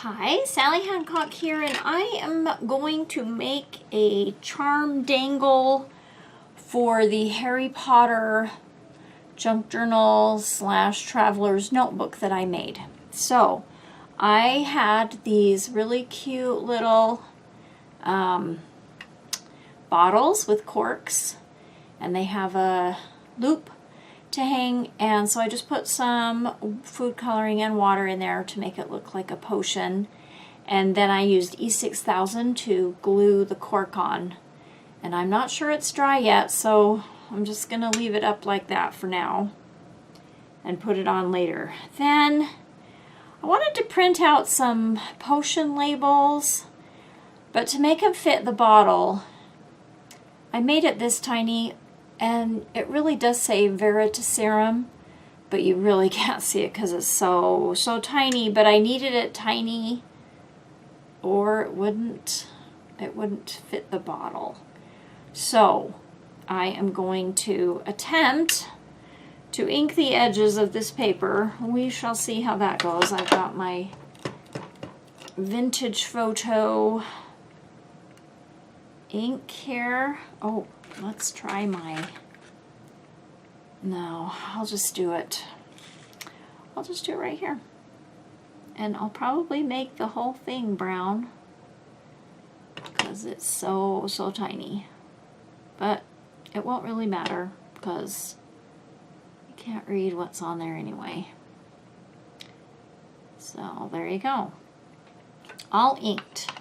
Hi, Sally Hancock here, and I am going to make a charm dangle for the Harry Potter junk journal / traveler's notebook that I made. So I had these really cute little bottles with corks, and they have a loop to hang, and so I just put some food coloring and water in there to make it look like a potion, and then I used E6000 to glue the cork on, and I'm not sure it's dry yet, so I'm just gonna leave it up like that for now and put it on later. Then I wanted to print out some potion labels, but to make them fit the bottle I made it this tiny. And it really does say Veritaserum, but you really can't see it because it's so tiny. But I needed it tiny, or it wouldn't fit the bottle. So I am going to attempt to ink the edges of this paper. We shall see how that goes. I've got my vintage photo ink here. Oh, let's try no, I'll just do it. I'll just do it right here. And I'll probably make the whole thing brown because it's so tiny. But it won't really matter because you can't read what's on there anyway. So there you go. All inked.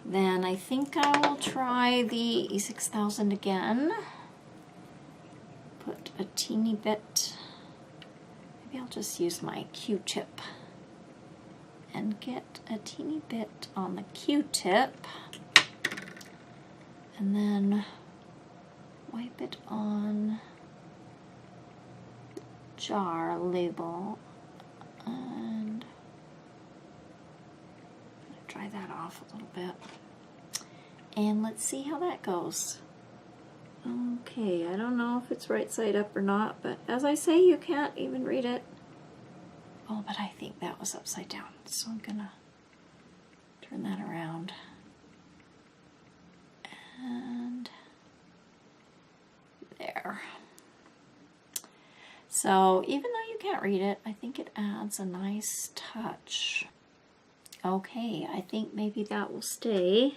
Then I think I will try the E6000 again. Put a teeny bit, maybe I'll just use my Q-tip and get a teeny bit on the Q-tip and then wipe it on the jar label and dry that off a little bit. And let's see how that goes. Okay, I don't know if it's right side up or not, but as I say, you can't even read it. Oh, but I think that was upside down, so I'm gonna turn that around. And there. So even though you can't read it, I think it adds a nice touch. Okay, I think maybe that will stay.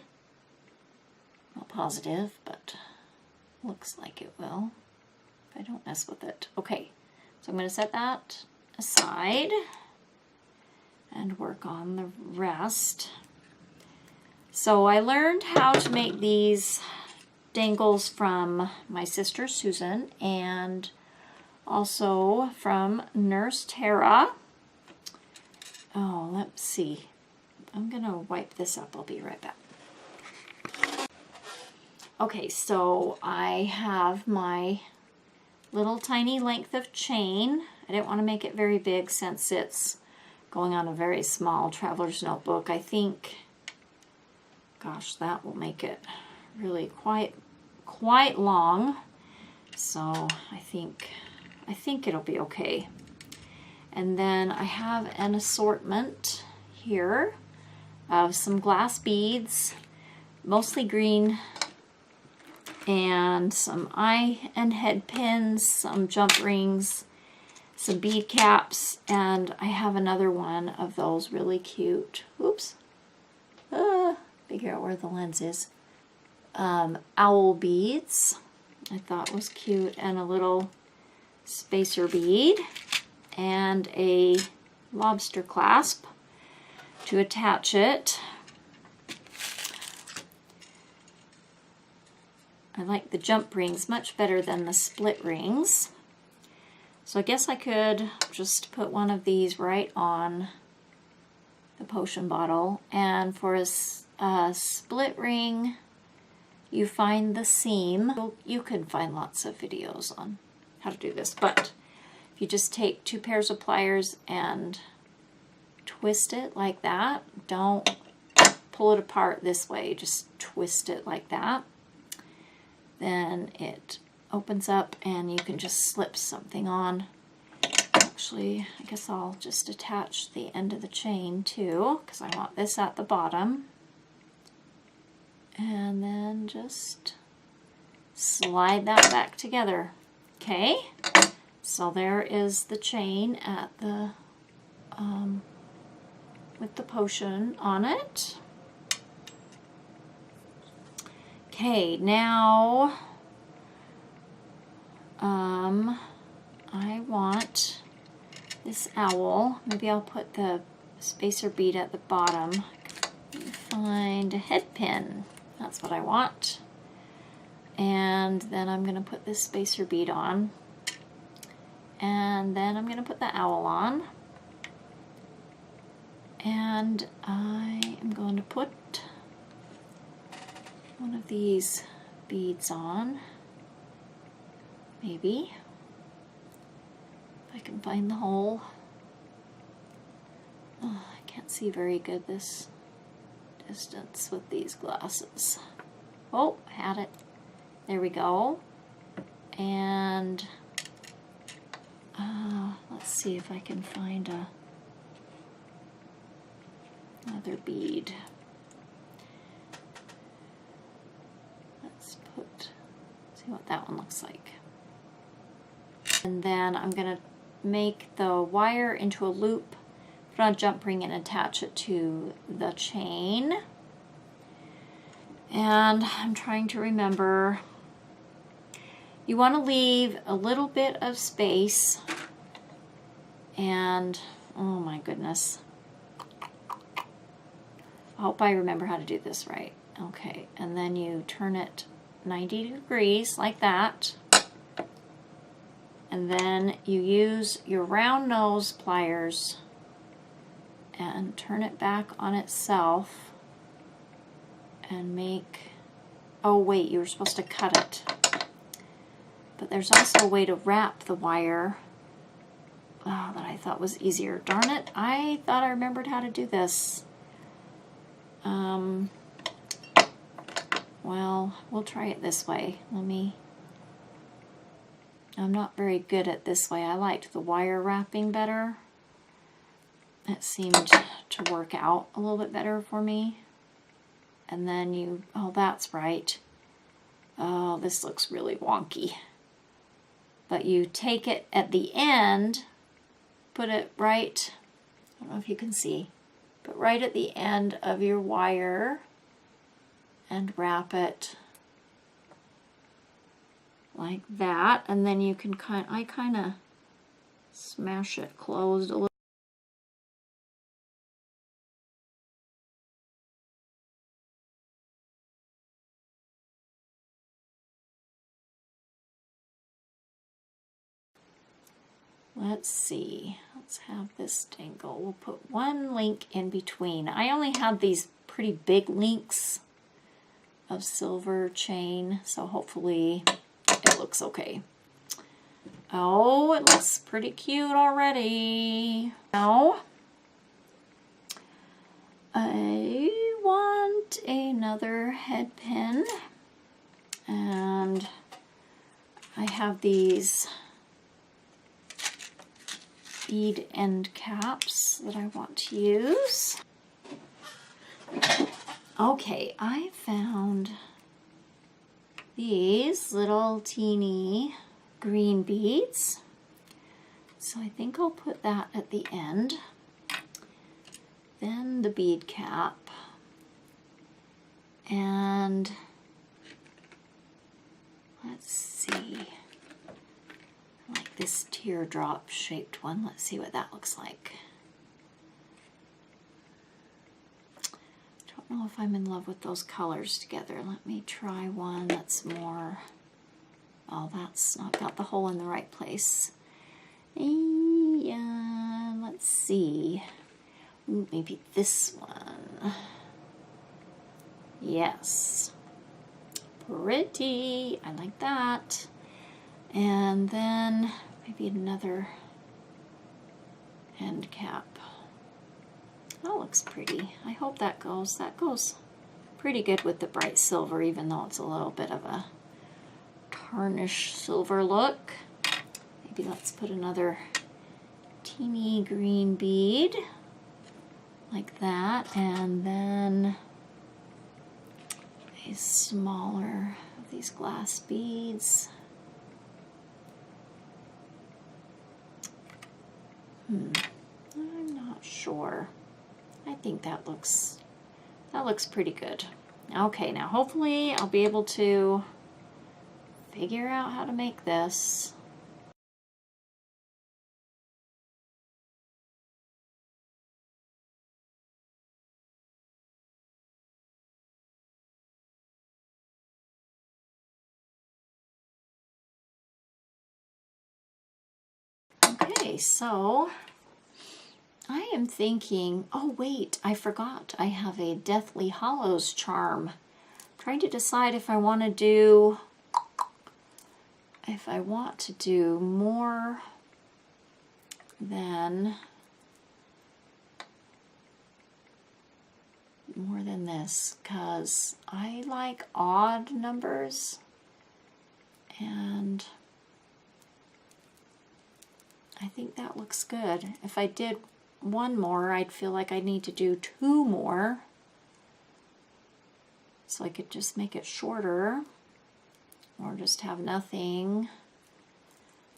Not positive, but looks like it will if I don't mess with it. Okay, so I'm going to set that aside and work on the rest. So I learned how to make these dangles from my sister Susan and also from Nurse Tara. Oh, let's see. I'm going to wipe this up. I'll be right back. Okay, so I have my little tiny length of chain. I didn't want to make it very big since it's going on a very small traveler's notebook. I think, gosh, that will make it really quite long. So I think it'll be okay. And then I have an assortment here of some glass beads, mostly green, and some eye and head pins, some jump rings, some bead caps, and I have another one of those really cute, oops, figure out where the lens is, owl beads, I thought was cute, and a little spacer bead, and a lobster clasp to attach it. I like the jump rings much better than the split rings. So I guess I could just put one of these right on the potion bottle. And for a split ring, you find the seam. You can find lots of videos on how to do this, but if you just take 2 pairs of pliers and twist it like that, don't pull it apart this way, just twist it like that. Then it opens up and you can just slip something on Actually, I guess I'll just attach the end of the chain too, because I want this at the bottom. And then just slide that back together. Okay, so there is the chain at the with the potion on it. Okay, now I want this owl. Maybe I'll put the spacer bead at the bottom. Find a head pin. That's what I want. And then I'm going to put this spacer bead on. And then I'm going to put the owl on. And I am going to put one of these beads on. Maybe. If I can find the hole. Oh, I can't see very good this distance with these glasses. Oh, had it. There we go. And let's see if I can find another bead. Let's see what that one looks like. And then I'm going to make the wire into a loop, put on a jump ring and attach it to the chain. And I'm trying to remember, you want to leave a little bit of space, and oh my goodness, I hope I remember how to do this right. Okay, and then you turn it 90 degrees like that, and then you use your round nose pliers and turn it back on itself and make, oh wait, you were supposed to cut it. But there's also a way to wrap the wire that I thought was easier. Darn it, I thought I remembered how to do this. Well, we'll try it this way. I'm not very good at this way. I liked the wire wrapping better. It seemed to work out a little bit better for me. And then oh, that's right. Oh, this looks really wonky. But you take it at the end, put it right, I don't know if you can see, but right at the end of your wire and wrap it like that. And then you can I kind of smash it closed a little. Let's see, let's have this dangle. We'll put one link in between. I only had these pretty big links of silver chain, so hopefully it looks okay. Oh, it looks pretty cute already. Now, I want another head pin, and I have these bead end caps that I want to use. Okay, I found these little teeny green beads. So I think I'll put that at the end. Then the bead cap. And let's see. Like this teardrop shaped one. Let's see what that looks like. Don't know if I'm in love with those colors together. Let me try one that's more, oh, that's not got the hole in the right place. Yeah, let's see. Ooh, maybe this one. Yes. Pretty. I like that. And then maybe another end cap. That looks pretty. I hope that goes pretty good with the bright silver, even though it's a little bit of a tarnished silver look. Maybe let's put another teeny green bead like that, and then a smaller of these glass beads. I'm not sure. I think that looks pretty good. Okay, now hopefully I'll be able to figure out how to make this. Okay, so I am thinking, oh wait, I forgot. I have a Deathly Hallows charm. I'm trying to decide if I want to do more than this, because I like odd numbers, and I think that looks good. If I did one more, I'd feel like I need to do 2 more, so I could just make it shorter or just have nothing.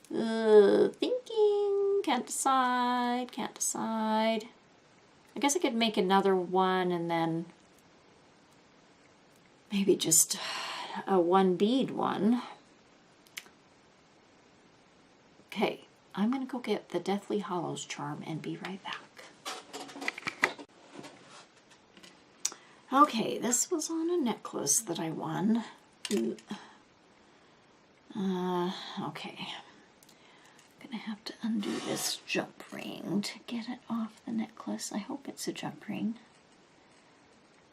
Thinking, can't decide. I guess I could make another one and then maybe just a 1 bead one. Okay, I'm gonna go get the Deathly Hallows charm and be right back. Okay, this was on a necklace that I won. Okay. I'm gonna have to undo this jump ring to get it off the necklace. I hope it's a jump ring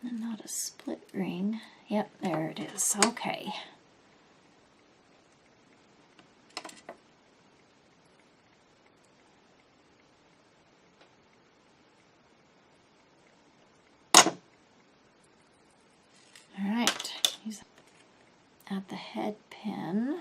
and not a split ring. Yep, there it is. Okay. All right, he's at the head pin.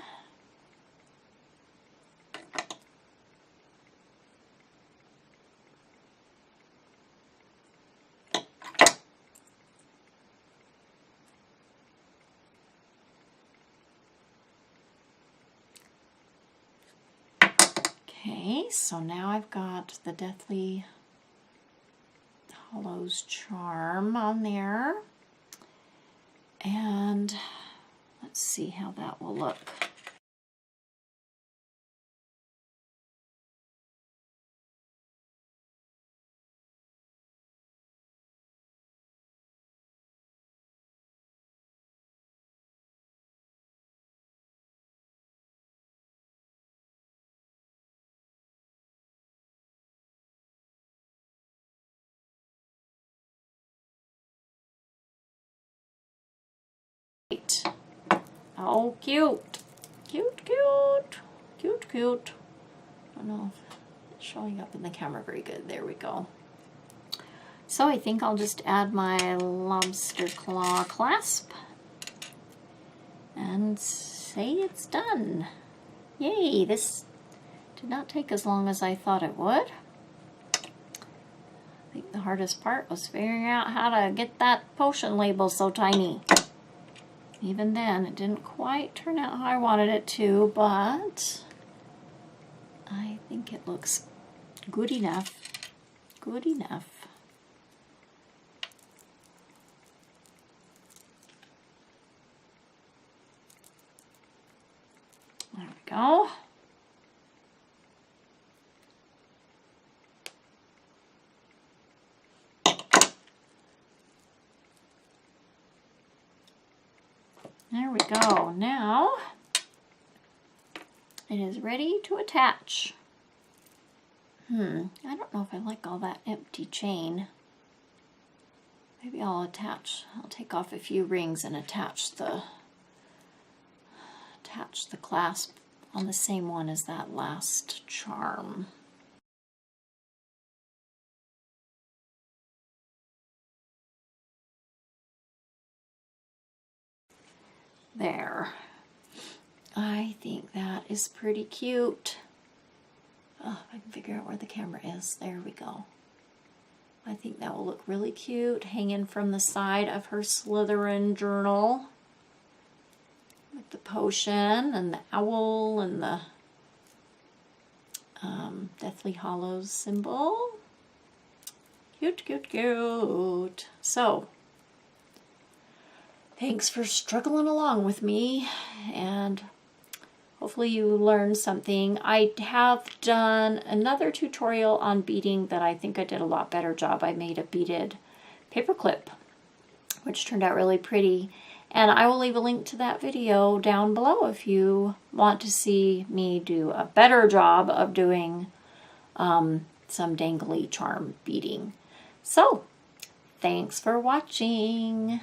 Okay, so now I've got the Deathly Hallows charm on there, and let's see how that will look. Oh, cute. Cute, cute. Cute, cute. I don't know if it's showing up in the camera very good. There we go. So I think I'll just add my lobster claw clasp and say it's done. Yay, this did not take as long as I thought it would. I think the hardest part was figuring out how to get that potion label so tiny. Even then, it didn't quite turn out how I wanted it to, but I think it looks good enough. Good enough. There we go. There we go. Now it is ready to attach. I don't know if I like all that empty chain. Maybe I'll take off a few rings and attach the clasp on the same one as that last charm. There. I think that is pretty cute. Oh, if I can figure out where the camera is. There we go. I think that will look really cute hanging from the side of her Slytherin journal. With the potion and the owl and the Deathly Hallows symbol. Cute, cute, cute. So, thanks for struggling along with me, and hopefully you learned something. I have done another tutorial on beading that I think I did a lot better job. I made a beaded paperclip, which turned out really pretty. And I will leave a link to that video down below if you want to see me do a better job of doing some dangly charm beading. So, thanks for watching.